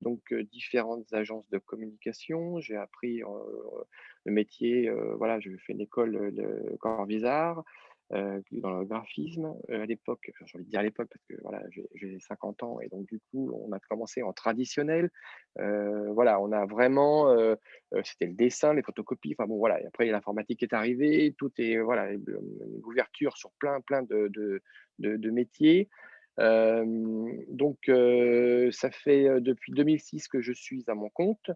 donc différentes agences de communication. J'ai appris, le métier, voilà, j'ai fait une école, de Corvisart, dans le graphisme, à l'époque, enfin, j'ai envie de dire à l'époque parce que voilà, j'ai 50 ans et donc du coup, on a commencé en traditionnel. Voilà, on a vraiment, c'était le dessin, les photocopies, enfin bon voilà et après l'informatique est arrivée, tout est voilà, une ouverture sur plein de métiers. Donc ça fait, depuis 2006 que je suis à mon compte,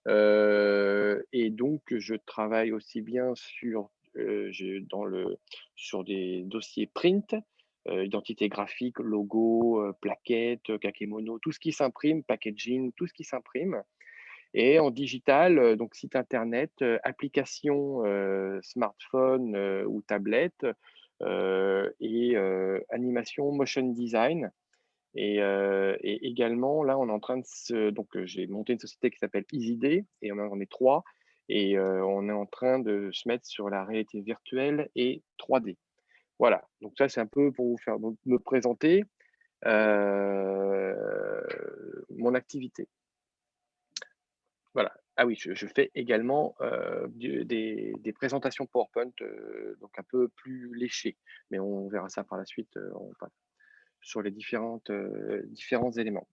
et donc je travaille aussi bien j'ai sur des dossiers print, identité graphique, logo, plaquettes, kakémono, tout ce qui s'imprime, packaging, tout ce qui s'imprime et en digital, donc site internet, application, smartphone, ou tablette, et animation motion design et également là, on est en train de se donc j'ai monté une société qui s'appelle EasyD et on est 3 et on est en train de se mettre sur la réalité virtuelle et 3D. Voilà, donc ça, c'est un peu pour vous faire donc me présenter, mon activité. Voilà. Ah oui, je fais également, des présentations PowerPoint, donc un peu plus léchées, mais on verra ça par la suite, on passe sur les différents éléments.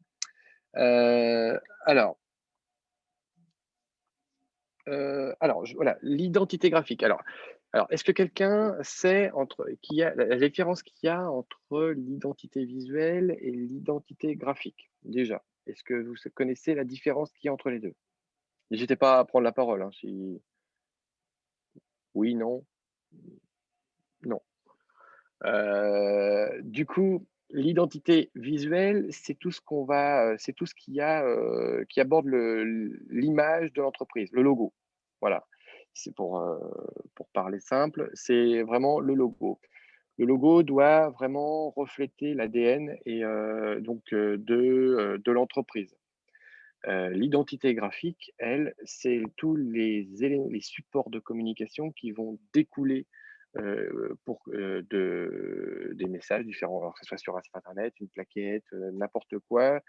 Heu, alors, alors voilà, l'identité graphique. Alors est-ce que quelqu'un sait qu'il y a la différence qu'il y a entre l'identité visuelle et l'identité graphique? Déjà, est-ce que vous connaissez la différence qu'il y a entre les 2? N'hésitez pas à prendre la parole, hein, si oui, non, non. Du coup, l'identité visuelle, c'est tout ce qu'on va, c'est tout ce qui aborde l'image de l'entreprise, le logo. Voilà. C'est pour parler simple, c'est vraiment le logo. Le logo doit vraiment refléter l'ADN et de l'identité graphique, elle, c'est tous les supports de communication qui vont découler, des messages différents, alors que ce soit sur un site internet, une plaquette, n'importe quoi,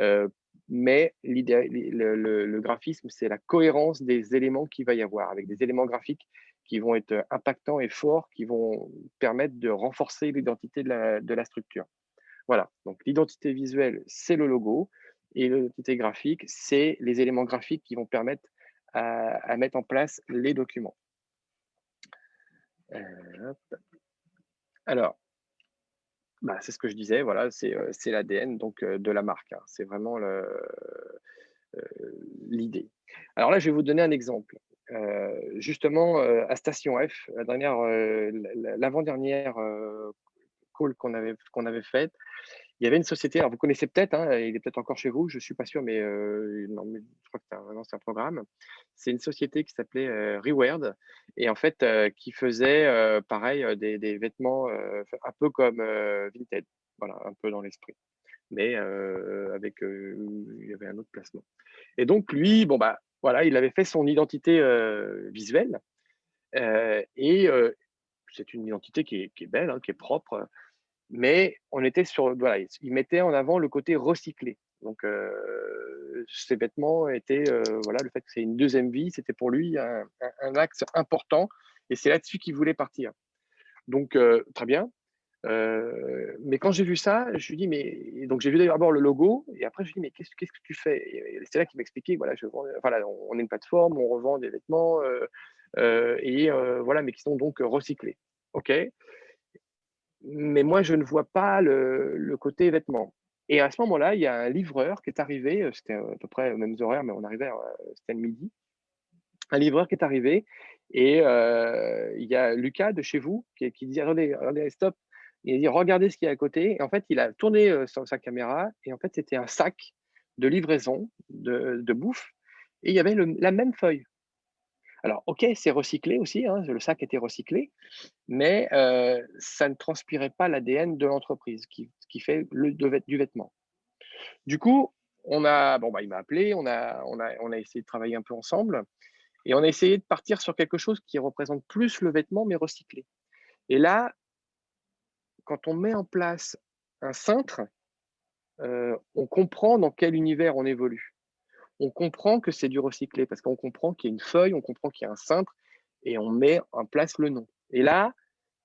heu, mais le graphisme, c'est la cohérence des éléments qu'il va y avoir, avec des éléments graphiques qui vont être impactants et forts, qui vont permettre de renforcer l'identité de la structure. Voilà, donc l'identité visuelle, c'est le logo et l'identité graphique, c'est les éléments graphiques qui vont permettre à mettre en place les documents. Hop, alors, bah, c'est ce que je disais, voilà, c'est l'ADN donc de la marque, hein. C'est vraiment l'idée. Alors là, je vais vous donner un exemple. Justement, à Station F, la dernière, l'avant-dernière, call qu'on avait faite. Il y avait une société, alors vous connaissez peut-être, hein, il est peut-être encore chez vous, je suis pas sûr, mais non, mais je crois que c'est un ancien programme. C'est une société qui s'appelait, Reward et en fait, qui faisait, pareil, des vêtements, un peu comme, Vinted. Voilà, un peu dans l'esprit, mais avec, il y avait un autre placement et donc lui, bon, bah, voilà, il avait fait son identité, visuelle, et c'est une identité qui est belle, hein, qui est propre, mais on était sur voilà, ils mettaient en avant le côté recyclé. Donc ces vêtements étaient, voilà, le fait que c'est une deuxième vie, c'était pour lui un axe important et c'est là-dessus qu'il voulait partir. Donc très bien, mais quand j'ai vu ça, je lui dis: «Mais» et donc j'ai vu d'abord le logo et après je lui dis: «Mais qu'est-ce que tu fais?» et c'est là qu'il m'expliquait: «Voilà, je vends, voilà, on est une plateforme, on revend des vêtements, voilà, mais qui sont donc recyclés». OK. Mais moi, je ne vois pas le côté vêtements et à ce moment-là, il y a un livreur qui est arrivé, c'était, à peu près aux mêmes horaires, mais on arrivait, c'était le midi. Un livreur qui est arrivé et il y a Lucas de chez vous qui dit: «Attendez, attendez, stop». Il dit: «Regardez ce qu'il y a à côté» et en fait, il a tourné, sur sa caméra et en fait, c'était un sac de livraison de bouffe et il y avait la même feuille. Alors OK, c'est recyclé aussi, hein, le sac était recyclé, mais ça ne transpirait pas l'ADN de l'entreprise qui fait du vêtement. Du coup, bon, bah, il m'a appelé, on a essayé de travailler un peu ensemble et on a essayé de partir sur quelque chose qui représente plus le vêtement, mais recyclé. Et là, quand on met en place un cintre, on comprend dans quel univers on évolue. on comprend que c'est du recyclé parce qu'on comprend qu'il y a une feuille, on comprend qu'il y a un cintre et on met en place le nom. Et là,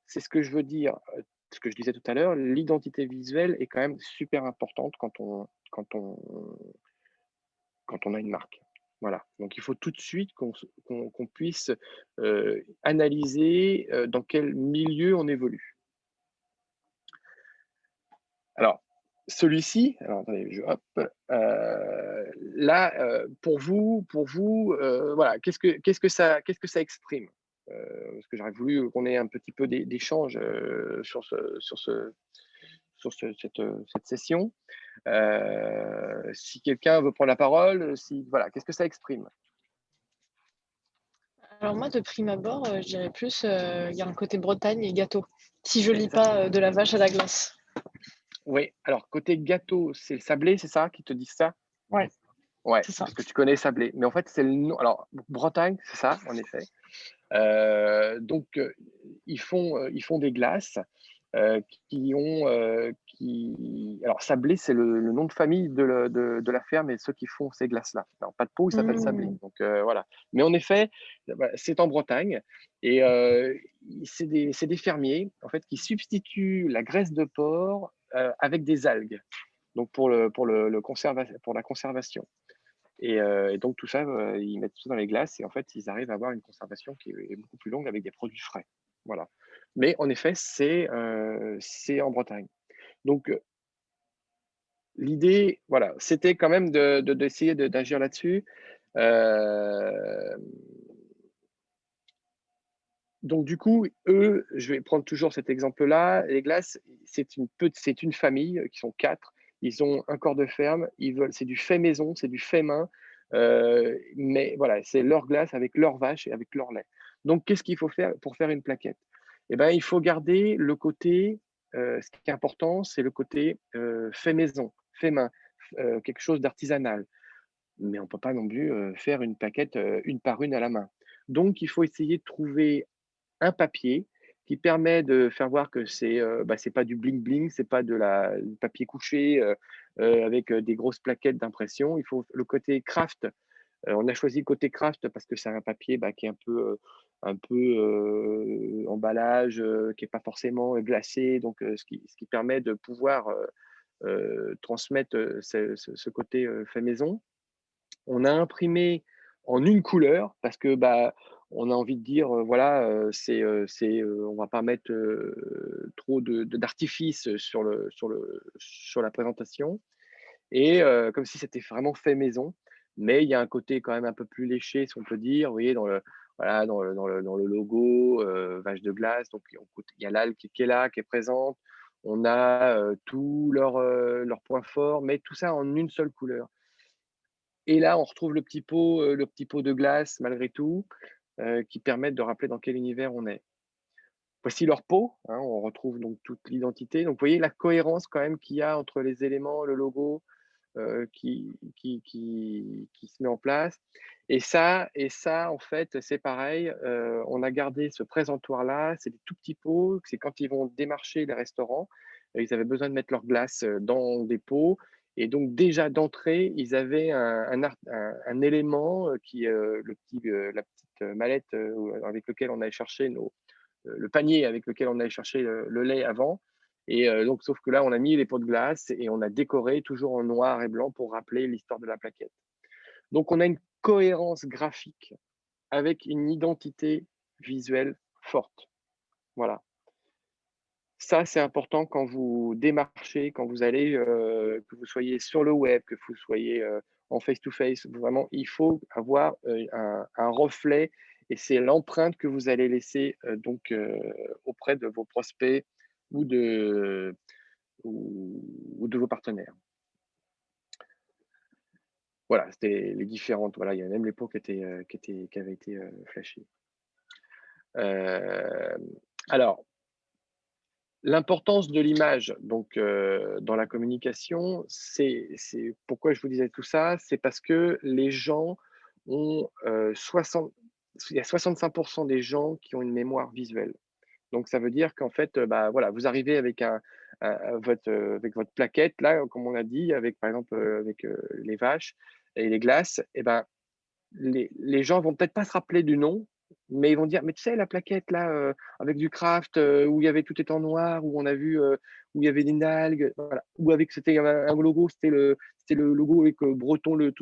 c'est ce que je veux dire, ce que je disais tout à l'heure, l'identité visuelle est quand même super importante quand on a une marque. Voilà, donc il faut tout de suite qu'on puisse, analyser, dans quel milieu on évolue. Alors, celui-ci, alors attendez, là, pour vous, voilà, qu'est-ce que ça exprime? Parce que j'aurais voulu qu'on ait un petit peu d'échange, sur cette session. Si quelqu'un veut prendre la parole, si voilà, qu'est-ce que ça exprime? Alors moi, de prime abord, je dirais plus, il y a un côté Bretagne et gâteau, si je lis Ça pas, de la vache à la glace. Oui, alors côté gâteau, c'est le sablé, c'est ça, qui te dit ça? Ouais, Ouais, c'est ça. parce que tu connais sablé, mais en fait, c'est le nom alors Bretagne, c'est ça, en effet. Donc, ils font des glaces, alors Sablé, c'est le nom de famille de la ferme et ceux qui font ces glaces-là. Alors pas de pot, ils s'appellent Sablé, Mmh. donc voilà. Mais en effet, bah, c'est en Bretagne et c'est des fermiers, en fait, qui substituent la graisse de porc, avec des algues, donc pour la conservation. Et donc tout ça, ils mettent tout ça dans les glaces et en fait, ils arrivent à avoir une conservation qui est beaucoup plus longue avec des produits frais. Voilà. Mais en effet, c'est en Bretagne. Donc, l'idée, voilà, c'était quand même d'essayer d'agir là-dessus. Hem, donc du coup, eux, je vais prendre toujours cet exemple-là, les glaces, c'est une famille, qui sont 4. Ils ont un corps de ferme, c'est du fait maison, c'est du fait main, mais voilà, c'est leur glace avec leurs vaches et avec leur lait. Donc qu'est-ce qu'il faut faire pour faire une plaquette? Eh ben, il faut garder le côté, ce qui est important, c'est le côté, fait maison, fait main, quelque chose d'artisanal. Mais on peut pas non plus, faire une plaquette, une par une à la main. Donc il faut essayer de trouver un papier qui permet de faire voir que c'est pas du bling bling, c'est pas du papier couché, avec, des grosses plaquettes d'impression. Il faut le côté craft. On a choisi le côté craft parce que c'est un papier, bah, qui est un peu, emballage, qui est pas forcément, glacé, donc ce qui permet de pouvoir, transmettre, ce côté, fait maison. On a imprimé en une couleur parce que, bah, on a envie de dire, voilà, on va pas mettre, trop d'artifice sur la présentation et comme si c'était vraiment fait maison. Mais il y a un côté quand même un peu plus léché, si on peut dire. Vous voyez voilà, dans le logo, vache de glace, donc il y a l'algue qui est là, qui est présente. On a, tous leurs points forts, mais tout ça en une seule couleur. Et là, on retrouve le petit pot de glace malgré tout, qui permettent de rappeler dans quel univers on est. Voici leur pot, hein, on retrouve donc toute l'identité. Donc vous voyez la cohérence quand même qu'il y a entre les éléments, le logo, qui se met en place. Et ça, en fait, c'est pareil, on a gardé ce présentoir-là, c'est des tout petits pots, c'est quand ils vont démarcher les restaurants, ils avaient besoin de mettre leur glace, dans des pots et donc déjà d'entrée, ils avaient un élément, la petite, mallette, avec lequel on allait chercher le panier avec lequel on allait chercher le lait avant. Et donc, sauf que là, on a mis les pots de glace et on a décoré toujours en noir et blanc pour rappeler l'histoire de la plaquette. Donc, on a une cohérence graphique avec une identité visuelle forte. Voilà. Ça, c'est important quand vous démarchez, quand vous allez, que vous soyez sur le web, que vous soyez en face-to-face. Vraiment, il faut avoir un reflet et c'est l'empreinte que vous allez laisser donc auprès de vos prospects ou ou de vos partenaires. Voilà, c'était les différentes. Voilà, il y a même les pots qui avaient été flashés. Euh, alors, l'importance de l'image, donc dans la communication, c'est pourquoi je vous disais tout ça, c'est parce que les gens ont, 60 il y a 65 des gens qui ont une mémoire visuelle. Donc ça veut dire qu'en fait, bah, voilà, vous arrivez avec votre plaquette là, comme on a dit, avec par exemple, avec, les vaches. et les glaces, et ben, les gens vont peut-être pas se rappeler du nom, mais ils vont dire: «Mais tu sais la plaquette là, avec du Kraft, où il y avait tout était en noir, où on a vu, où il y avait une algues», voilà. Ou avec c'était un logo, c'était le logo avec, breton, le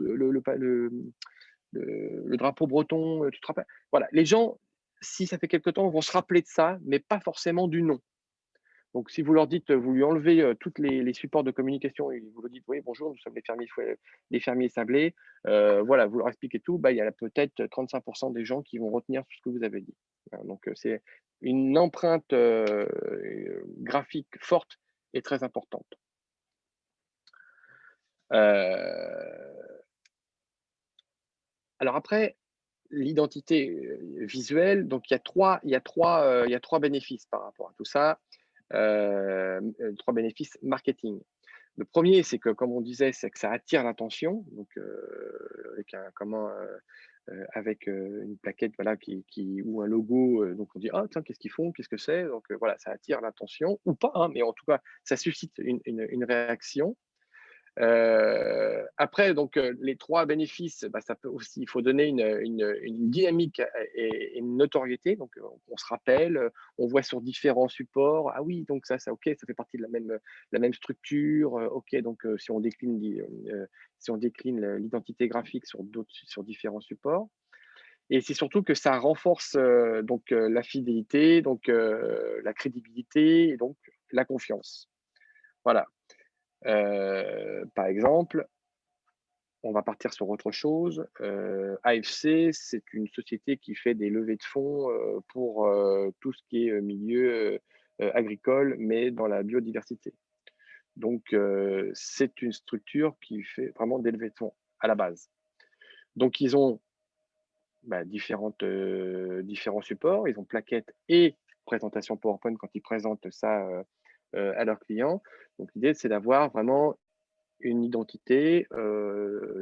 drapeau breton, tu te rappelles? Voilà, les gens, si ça fait quelque temps, vont se rappeler de ça, mais pas forcément du nom. Donc, si vous leur dites, vous lui enlevez toutes les supports de communication et vous lui dites: «Oui, bonjour, nous sommes les fermiers Sablés», voilà, vous leur expliquez tout, bah, il y a peut-être 35 des gens qui vont retenir tout ce que vous avez dit. Voilà, donc, c'est une empreinte, graphique forte et très importante. Alors après, l'identité, visuelle, donc il y a 3 bénéfices par rapport à tout ça, 3 bénéfices marketing. Le premier, c'est que, comme on disait, c'est que ça attire l'attention, donc avec une plaquette, voilà, ou un logo, donc on dit: «Ah tiens, qu'est-ce qu'ils font? Qu'est-ce que c'est?» Donc voilà, ça attire l'attention ou pas, hein, mais en tout cas, ça suscite une réaction. Après donc les 3 bénéfices, bah, ça peut aussi il faut donner une dynamique et une notoriété donc on se rappelle, on voit sur différents supports: «Ah oui donc ça OK, ça fait partie de la même structure, OK donc si on décline l'identité graphique sur différents supports» et c'est surtout que ça renforce, donc la fidélité, donc la crédibilité et donc la confiance. Voilà. Par exemple, on va partir sur autre chose. AFC, c'est une société qui fait des levées de fonds, pour, tout ce qui est, milieu, agricole, mais dans la biodiversité. Donc, c'est une structure qui fait vraiment des levées de fonds, à la base. Donc ils ont, bah, différents supports. Ils ont plaquettes et présentation PowerPoint quand ils présentent ça, à leurs clients. Donc l'idée, c'est d'avoir vraiment une identité,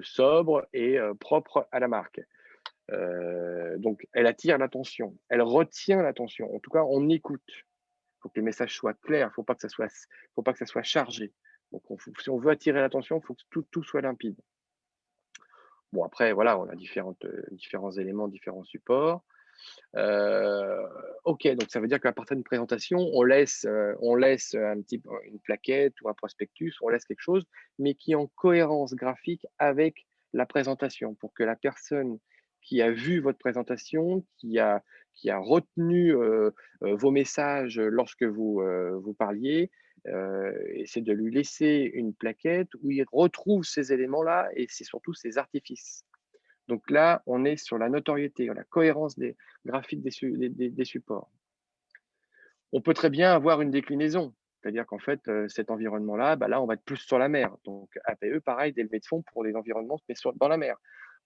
sobre et propre à la marque. Donc elle attire l'attention, elle retient l'attention. En tout cas, on écoute. Il faut que les messages soient clairs, faut pas que ça soit chargé. Donc si on veut attirer l'attention, il faut que tout soit limpide. Bon après voilà, on a différents éléments, différents supports. Heu, OK, donc ça veut dire qu'à partir d'une présentation, on laisse un petit peu une plaquette ou un prospectus, on laisse quelque chose, mais qui est en cohérence graphique avec la présentation pour que la personne qui a vu votre présentation, qui a retenu, vos messages lorsque vous parliez, essaie de lui laisser une plaquette où il retrouve ces éléments-là et c'est surtout ces artifices. Donc là, on est sur la notoriété, la cohérence des graphiques des supports. On peut très bien avoir une déclinaison, c'est-à-dire qu'en fait, cet environnement-là, bah, là, on va être plus sur la mer. Donc APE, pareil, des levées de fonds pour les environnements, mais dans la mer.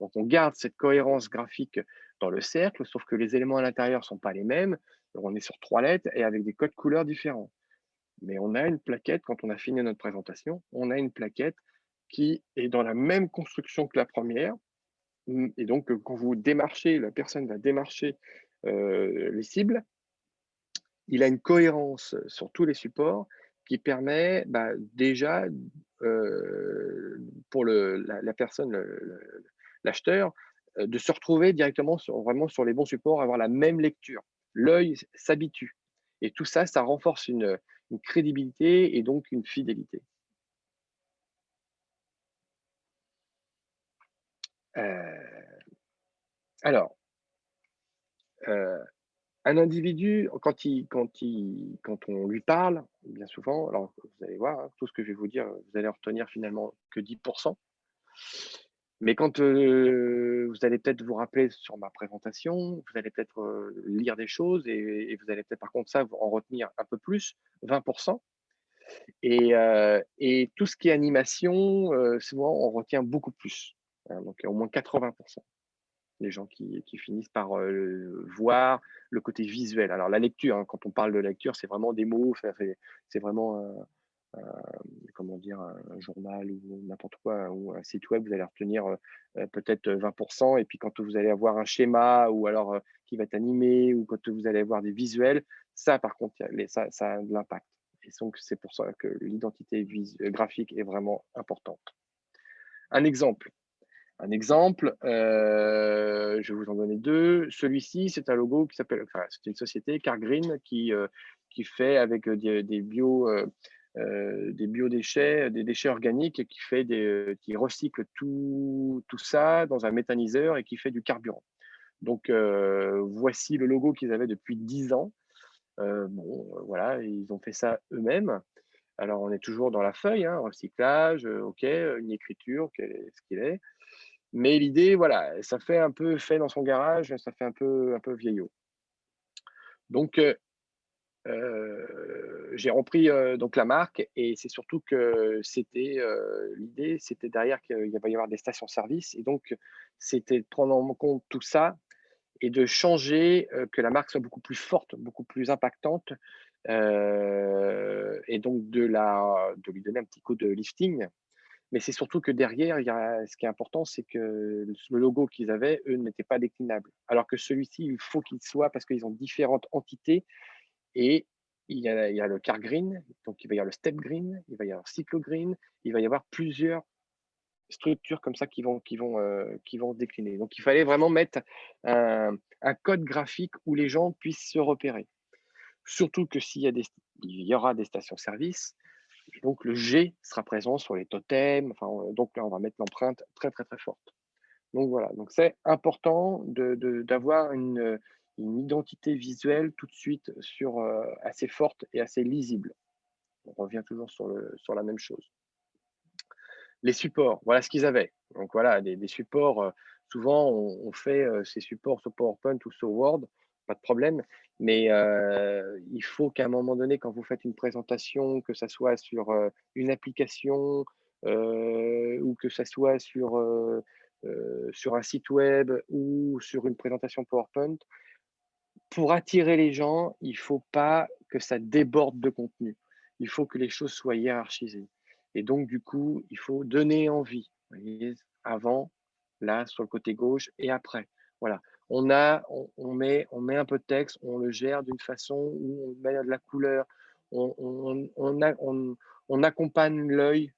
Donc on garde cette cohérence graphique dans le cercle, sauf que les éléments à l'intérieur ne sont pas les mêmes. Donc, on est sur 3 lettres et avec des codes couleurs différents. Mais on a une plaquette, quand on a fini notre présentation, on a une plaquette qui est dans la même construction que la première. Et donc, quand la personne va démarcher, les cibles, il a une cohérence sur tous les supports qui permet, bah, déjà, pour la personne, l'acheteur, de se retrouver directement vraiment sur les bons supports, avoir la même lecture. L'œil s'habitue et tout ça, ça renforce une crédibilité et donc une fidélité. Heu, alors, heu un individu, quand on lui parle, bien souvent, alors vous allez voir, hein, tout ce que je vais vous dire, vous allez en retenir finalement que 10. Mais quand, vous allez peut-être vous rappeler sur ma présentation, vous allez peut-être, lire des choses et vous allez peut-être par contre ça, vous en retenir un peu plus, 20. Et tout ce qui est animation, souvent on retient beaucoup plus, hein, donc au moins 80. Les gens qui finissent par, voir le côté visuel. Alors la lecture, hein, quand on parle de lecture, c'est vraiment des mots, c'est vraiment comment dire? Un journal ou n'importe quoi, hein, ou un site web, vous allez retenir, peut-être 20. Et puis quand vous allez avoir un schéma ou alors, qui va être animé ou quand vous allez avoir des visuels, ça par contre, il y a les ça a de l'impact et donc c'est pour ça que l'identité graphique est vraiment importante. Un exemple. Un exemple, je vais vous en donner 2. Celui-ci, c'est un logo qui s'appelle enfin, c'est une société, Cargreen, qui fait avec, des biodéchets, des déchets organiques et qui recycle tout ça dans un méthaniseur et qui fait du carburant. Donc, voici le logo qu'ils avaient depuis 10 ans. Bon, voilà, ils ont fait ça eux-mêmes. Alors, on est toujours dans la feuille, hein, recyclage, OK, une écriture, quel est ce qu'il est. Mais l'idée, voilà, ça fait un peu fait dans son garage, ça fait un peu vieillot. Donc, j'ai repris, donc la marque et c'est surtout que l'idée, c'était derrière qu'il va y avoir des stations-service et donc c'était de prendre en compte tout ça et de changer, que la marque soit beaucoup plus forte, beaucoup plus impactante, et donc de lui donner un petit coup de lifting. Mais c'est surtout que derrière, il y a ce qui est important, c'est que le logo qu'ils avaient, eux, n'était pas déclinable. Alors que celui-ci, il faut qu'il soit parce qu'ils ont différentes entités et il y a le car green, donc il va y avoir le step green, il va y avoir cyclo green, il va y avoir plusieurs structures comme ça qui vont se décliner. Donc il fallait vraiment mettre un code graphique où les gens puissent se repérer. Surtout que il y aura des stations-service, donc le G sera présent sur les totems, enfin, donc là, on va mettre l'empreinte très, très, très forte. Donc voilà, donc c'est important d'avoir une identité visuelle tout de suite assez forte et assez lisible. On revient toujours sur la même chose. Les supports, voilà ce qu'ils avaient. Donc voilà, des supports, souvent on fait, ces supports sur PowerPoint ou sur Word, pas de problème, mais il faut qu'à un moment donné, quand vous faites une présentation, que ça soit sur, une application, ou que ça soit sur un site web ou sur une présentation PowerPoint, pour attirer les gens, il faut pas que ça déborde de contenu. Il faut que les choses soient hiérarchisées et donc du coup, il faut donner envie, vous voyez? Avant, là, sur le côté gauche et après. Voilà. On met un peu de texte, on le gère d'une façon où on met de la couleur, on accompagne l'œil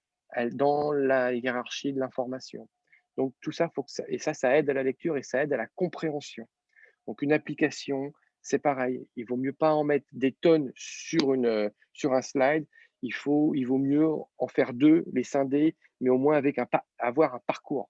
dans la hiérarchie de l'information. Donc tout ça, faut que ça aide à la lecture et ça aide à la compréhension. Donc une application, c'est pareil. Il vaut mieux pas en mettre des tonnes sur un slide. Il vaut mieux en faire 2, les scinder, mais au moins avoir un parcours,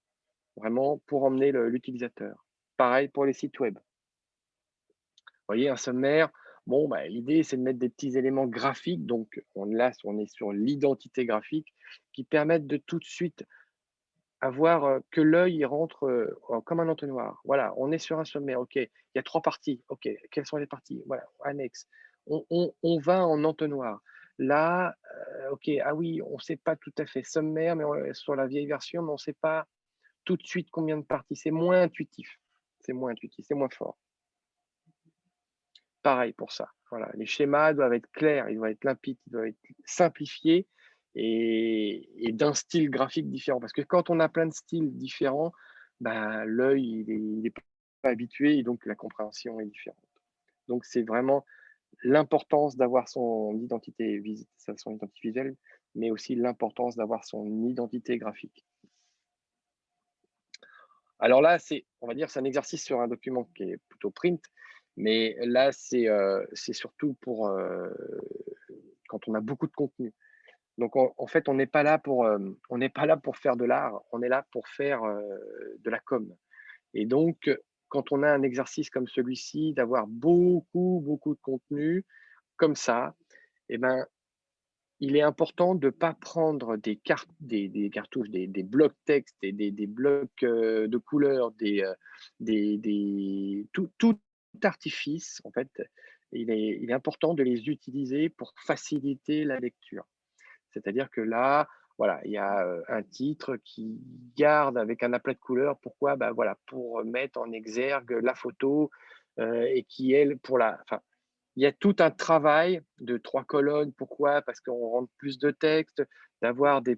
vraiment pour emmener l'utilisateur. Pareil pour les sites web. Vous voyez, un sommaire, bon, bah, l'idée, c'est de mettre des petits éléments graphiques. Donc, on est sur l'identité graphique qui permettent de tout de suite avoir, que l'œil il rentre, comme un entonnoir. Voilà, on est sur un sommet, OK. Il y a 3 parties, OK. Quelles sont les parties? Voilà, annexe. On va en entonnoir. Là, OK, ah oui, on ne sait pas tout à fait sommaire, mais sur la vieille version, mais on ne sait pas tout de suite combien de parties. C'est moins intuitif. C'est moins intuitif, c'est moins fort. Pareil pour ça. Voilà, les schémas doivent être clairs, ils doivent être limpides, ils doivent être simplifiés et d'un style graphique différent. Parce que quand on a plein de styles différents, bah, l'œil, il est pas habitué et donc la compréhension est différente. Donc c'est vraiment l'importance d'avoir son identité visuelle, mais aussi l'importance d'avoir son identité graphique. Alors là, on va dire, c'est un exercice sur un document qui est plutôt print, mais là, c'est surtout pour, quand on a beaucoup de contenu. Donc en fait, on n'est pas là pour faire de l'art, on est là pour faire, de la com. Et donc, quand on a un exercice comme celui-ci, d'avoir beaucoup, beaucoup de contenu comme ça, et ben, il est important de ne pas prendre des cartouches, des blocs texte et des blocs, de couleurs, tout artifice, en fait, il est important de les utiliser pour faciliter la lecture. C'est-à-dire que là, voilà, il y a, un titre qui garde avec un aplat de couleurs. Pourquoi? Bah, voilà, pour mettre en exergue la photo, et qui elle pour la enfin, il y a tout un travail de 3 colonnes. Pourquoi? Parce qu'on rentre plus de texte, d'avoir des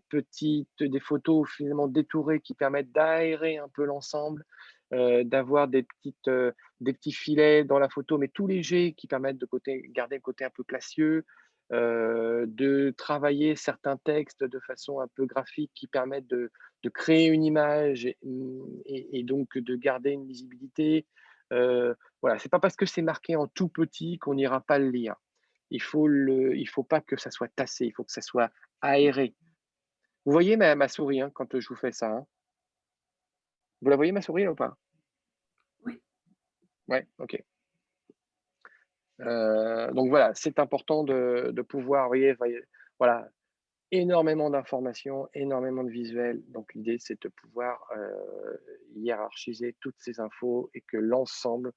photos finalement détourées qui permettent d'aérer un peu l'ensemble, d'avoir des petits filets dans la photo, mais tout légers qui permettent de garder le côté un peu classieux. de travailler certains textes de façon un peu graphique qui permettent de créer une image et donc de garder une lisibilité. Voilà, c'est pas parce que c'est marqué en tout petit qu'on n'ira pas le lire. Il faut pas que ça soit tassé, il faut que ça soit aéré. Vous voyez ma souris, hein, quand je vous fais ça, hein? Vous la voyez ma souris là ou pas? Oui. Ouais, OK. Donc voilà, c'est important de pouvoir, vous voyez, voilà, énormément d'informations, énormément de visuels. Donc l'idée, c'est de pouvoir, hiérarchiser toutes ces infos et que l'ensemble,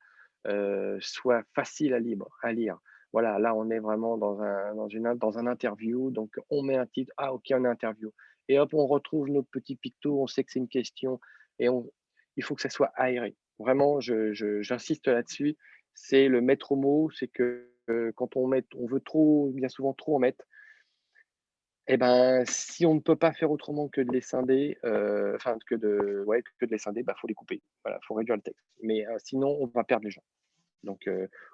soit facile à lire. Voilà, là, on est vraiment dans un interview, donc on met un titre: «Ah OK, on est interview» et hop, on retrouve nos petits pictos, on sait que c'est une question et on il faut que ça soit aéré. Vraiment, j'insiste là-dessus, c'est le maître mot, c'est que, quand on veut trop bien souvent trop en mettre, et ben, si on ne peut pas faire autrement que de les scinder, enfin que de les scinder, bah, faut les couper. Voilà, faut réduire le texte. Mais, sinon on va perdre les gens. Donc,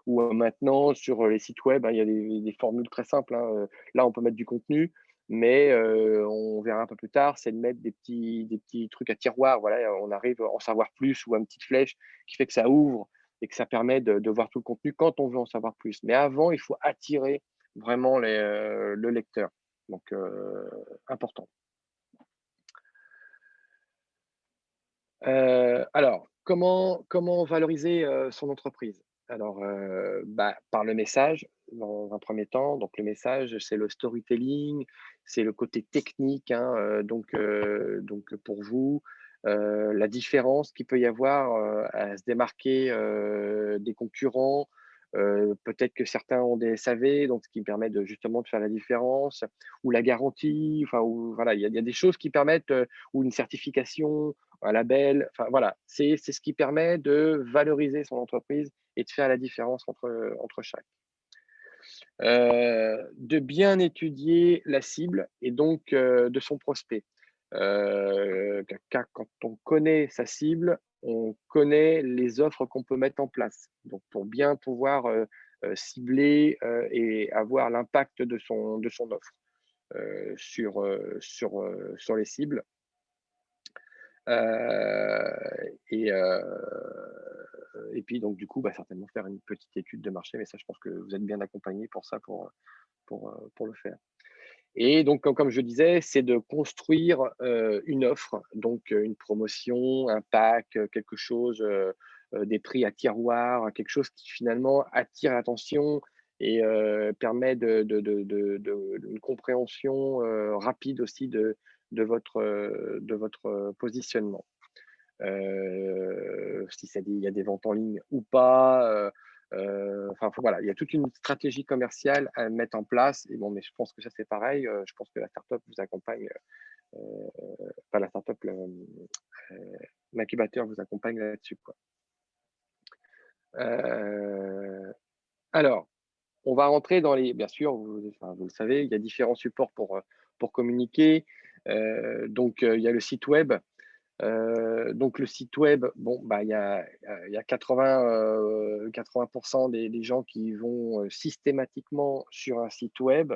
maintenant sur, les sites web, hein, il y a des formules très simples, hein, là on peut mettre du contenu, mais, on verra un peu plus tard, c'est de mettre des petits trucs à tiroir, voilà, on arrive à en savoir plus ou une petite flèche qui fait que ça ouvre et que ça permet de voir tout le contenu quand on veut en savoir plus. Mais avant, il faut attirer vraiment le lecteur. Donc, important. Alors, comment valoriser, son entreprise? Alors, bah, par le message, dans un premier temps. Donc le message, c'est le storytelling, c'est le côté technique, hein, donc pour vous, la différence qu'il peut y avoir, à se démarquer, des concurrents. Peut-être que certains ont des SAV, donc ce qui permet de justement de faire la différence, ou la garantie, enfin, ou voilà, il y a des choses qui permettent, ou une certification, un label, enfin voilà, c'est ce qui permet de valoriser son entreprise et de faire la différence entre chaque. De bien étudier la cible et donc de son prospect. Car quand on connaît sa cible, on connaît les offres qu'on peut mettre en place. Donc pour bien pouvoir, cibler, et avoir l'impact de son offre, sur les cibles. Et et puis donc du coup, bah, certainement faire une petite étude de marché, mais ça, je pense que vous êtes bien accompagné pour ça, pour le faire. Et donc comme je disais, c'est de construire, une offre, donc une promotion, un pack, quelque chose, des prix à tiroir, quelque chose qui finalement attire l'attention et permet une compréhension, rapide aussi de votre positionnement. Si ça dit il y a des ventes en ligne ou pas, enfin voilà, il y a toute une stratégie commerciale à mettre en place et bon, mais je pense que ça c'est pareil, je pense que la startup vous accompagne, heu, pas la startup, l'incubateur vous accompagne là-dessus, quoi. Heu, alors, on va rentrer dans les bien sûr, vous le savez, il y a différents supports pour communiquer, donc il y a le site web. Donc le site web, bon, bah, il y a 80 des gens qui vont, systématiquement sur un site web,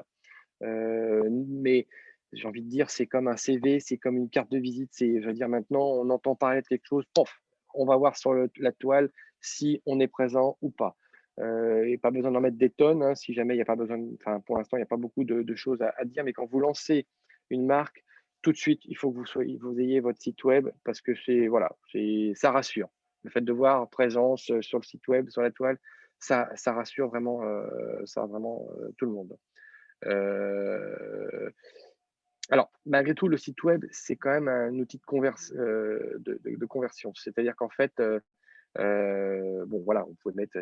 mais j'ai envie de dire, c'est comme un CV, c'est comme une carte de visite. Je veux dire, maintenant, on entend parler de quelque chose, pof, on va voir sur la toile si on est présent ou pas. Et pas besoin d'en mettre des tonnes, hein, si jamais il y a pas besoin, enfin, pour l'instant, il n'y a pas beaucoup de choses à dire, mais quand vous lancez une marque, tout de suite, il faut que vous ayez votre site web parce que voilà, ça rassure. Le fait de voir présence, sur le site web, sur la toile, ça rassure vraiment, tout le monde. Heu, alors malgré tout, le site web, c'est quand même un outil de conversion. C'est-à-dire qu'en fait, bon voilà, vous pouvez mettre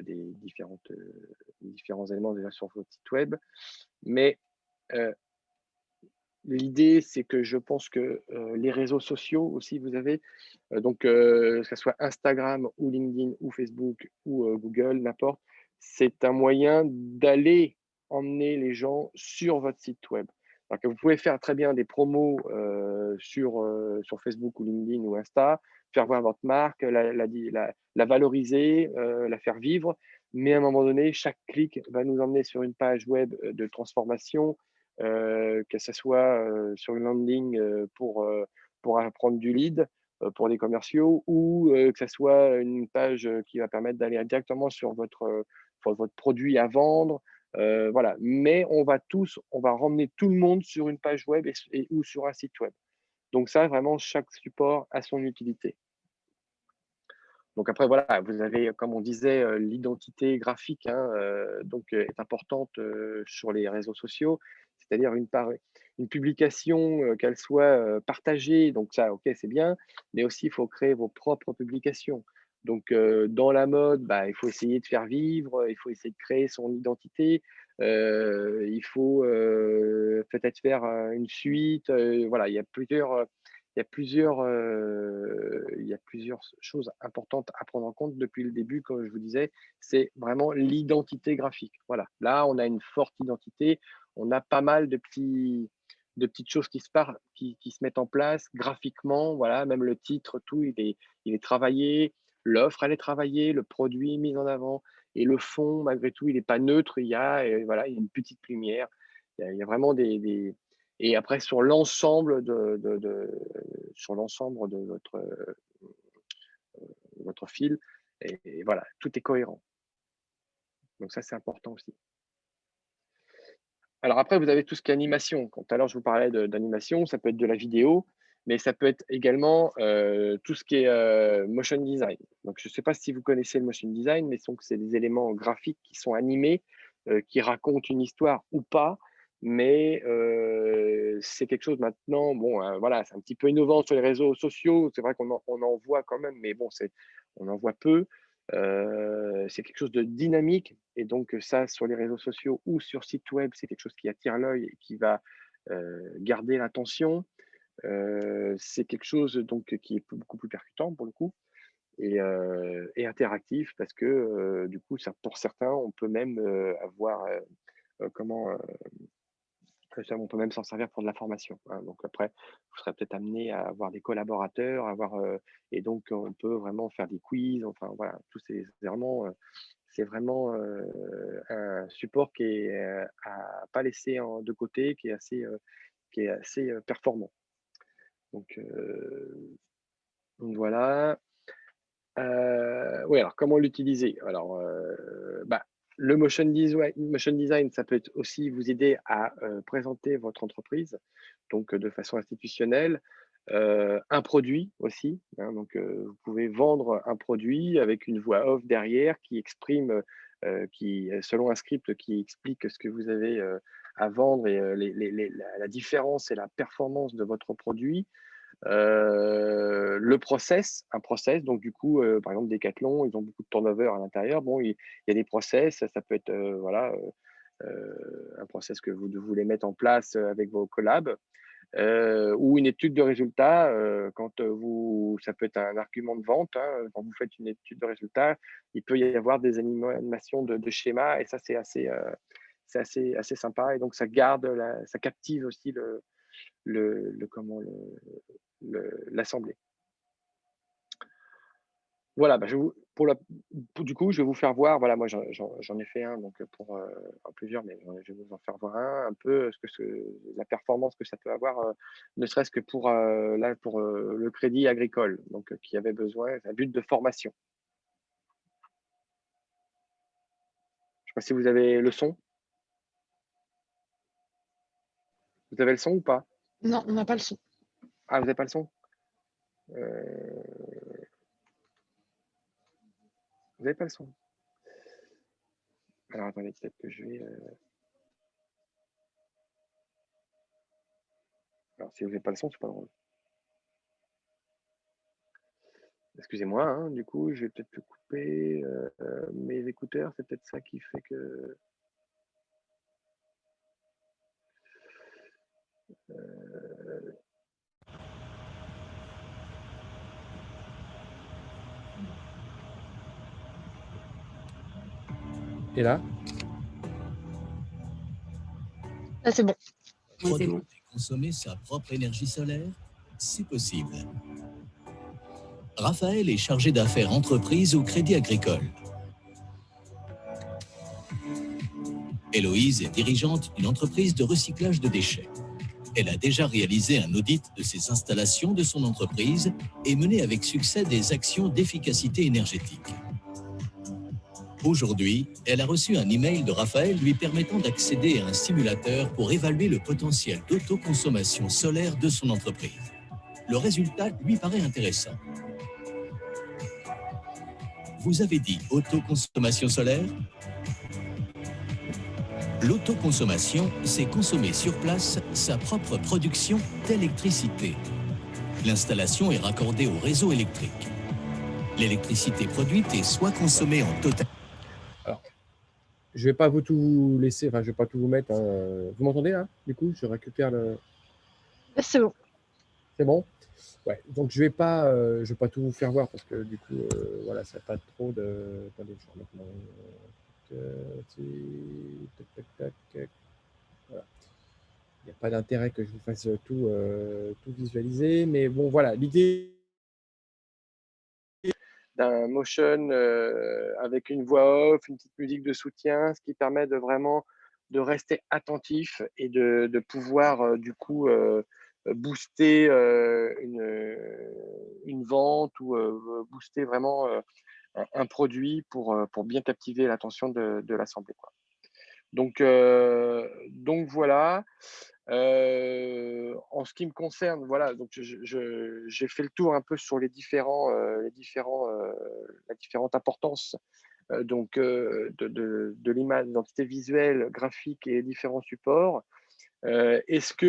différents éléments déjà sur votre site web, mais heu, l'idée, c'est que je pense que, les réseaux sociaux aussi, vous avez, donc que ça soit Instagram ou LinkedIn ou Facebook ou Google, n'importe, c'est un moyen d'aller emmener les gens sur votre site web. Alors que vous pouvez faire très bien des promos, sur Facebook ou LinkedIn ou Insta, faire voir votre marque, la valoriser, la faire vivre, mais à un moment donné, chaque clic va nous emmener sur une page web de transformation, que ce soit sur une landing pour apprendre du lead pour des commerciaux, ou que ce soit une page qui va permettre d'aller directement sur votre produit à vendre. Voilà. Mais on va ramener tout le monde sur une page web ou sur un site web. Donc ça, vraiment, chaque support a son utilité. Donc après, voilà, vous avez, comme on disait, l'identité graphique, hein, donc est importante sur les réseaux sociaux. C'est-à-dire une publication, qu'elle soit partagée, donc ça, ok, c'est bien, mais aussi il faut créer vos propres publications. Donc dans la mode, bah, il faut essayer de faire vivre, il faut essayer de créer son identité, il faut peut-être faire une suite. Voilà, il y a plusieurs choses importantes à prendre en compte depuis le début, comme je vous disais, c'est vraiment l'identité graphique. Voilà, là, on a une forte identité, on a pas mal de petites choses qui se mettent en place graphiquement. Voilà, même le titre, tout, il est travaillé, l'offre, elle est travaillée, le produit est mis en avant, et le fond, malgré tout, il n'est pas neutre, voilà, il y a une petite lumière, il y a vraiment et après, sur l'ensemble de votre fil, et voilà, tout est cohérent. Donc ça, c'est important aussi. Alors après, vous avez tout ce qui est animation. Tout à l'heure, je vous parlais d'animation, ça peut être de la vidéo, mais ça peut être également tout ce qui est motion design. Donc, je ne sais pas si vous connaissez le motion design, mais c'est des éléments graphiques qui sont animés, qui racontent une histoire ou pas, mais c'est quelque chose maintenant, bon, voilà, c'est un petit peu innovant sur les réseaux sociaux. C'est vrai on en voit quand même, mais bon, on en voit peu. C'est quelque chose de dynamique, et donc ça, sur les réseaux sociaux ou sur site web, c'est quelque chose qui attire l'œil et qui va garder l'attention. C'est quelque chose donc qui est beaucoup plus percutant pour le coup, et interactif, parce que du coup, pour certains, on peut même avoir comment on peut même s'en servir pour de la formation, hein. Donc après, vous serez peut-être amené à avoir des collaborateurs, et donc on peut vraiment faire des quiz. Enfin voilà, c'est vraiment un support qui est à pas laisser de côté, qui est assez performant. Donc voilà. Oui, alors comment l'utiliser? Alors, bah, le motion design, ça peut être aussi vous aider à présenter votre entreprise, donc de façon institutionnelle. Un produit aussi, hein, donc vous pouvez vendre un produit avec une voix off derrière qui exprime, selon un script qui explique ce que vous avez à vendre, et la différence et la performance de votre produit. Un process, donc du coup, par exemple, Decathlon, ils ont beaucoup de turnover à l'intérieur. Bon, il y a des process, ça peut être voilà, un process que vous voulez mettre en place avec vos collabs, ou une étude de résultats. Ça peut être un argument de vente, hein, quand vous faites une étude de résultats, il peut y avoir des animations de schémas, et ça, assez sympa, et donc ça captive aussi l'assemblée. Voilà, bah, du coup, je vais vous faire voir. Voilà, moi, j'en ai fait un, donc plusieurs, mais je vais vous en faire voir un peu la performance que ça peut avoir, ne serait-ce que pour le Crédit Agricole, donc qui avait besoin, un but de formation. Je ne sais pas si vous avez le son. Vous avez le son ou pas? Non, on n'a pas le son. Ah, vous n'avez pas le son? Vous n'avez pas le son? Alors attendez, peut-être que je vais. Alors, si vous n'avez pas le son, c'est pas drôle. Excusez-moi, hein, du coup, je vais peut-être le couper. Mes écouteurs, c'est peut-être ça qui fait que. Et là? Là, c'est bon. Oui, c'est bon. Consommer sa propre énergie solaire, c'est possible. Raphaël est chargé d'affaires entreprises au Crédit Agricole. Héloïse est dirigeante d'une entreprise de recyclage de déchets. Elle a déjà réalisé un audit de ses installations de son entreprise et mené avec succès des actions d'efficacité énergétique. Aujourd'hui, elle a reçu un email de Raphaël lui permettant d'accéder à un simulateur pour évaluer le potentiel d'autoconsommation solaire de son entreprise. Le résultat lui paraît intéressant. Vous avez dit autoconsommation solaire? L'autoconsommation, c'est consommer sur place sa propre production d'électricité. L'installation est raccordée au réseau électrique. L'électricité produite est soit consommée en total. Alors, je vais pas vous tout laisser, enfin, je vais pas tout vous mettre. Hein. Vous m'entendez là? Du coup, je récupère le. Là, c'est bon. C'est bon? Ouais. Donc, je vais pas tout vous faire voir parce que du coup, voilà, ça n'a pas trop de. Attendez, je vais remettre mon. Tac, tac, tac, tac. Voilà. Il n'y a pas d'intérêt que je vous fasse tout visualiser, mais bon, voilà, l'idée. D'un motion avec une voix off, une petite musique de soutien, ce qui permet de vraiment de rester attentif et de pouvoir du coup booster une vente ou booster vraiment un produit pour bien captiver l'attention de l'assemblée, quoi. Donc voilà. En ce qui me concerne, voilà, donc j'ai fait le tour un peu sur la différente importance donc de l'image, de l'identité visuelle, graphique et les différents supports. Est-ce que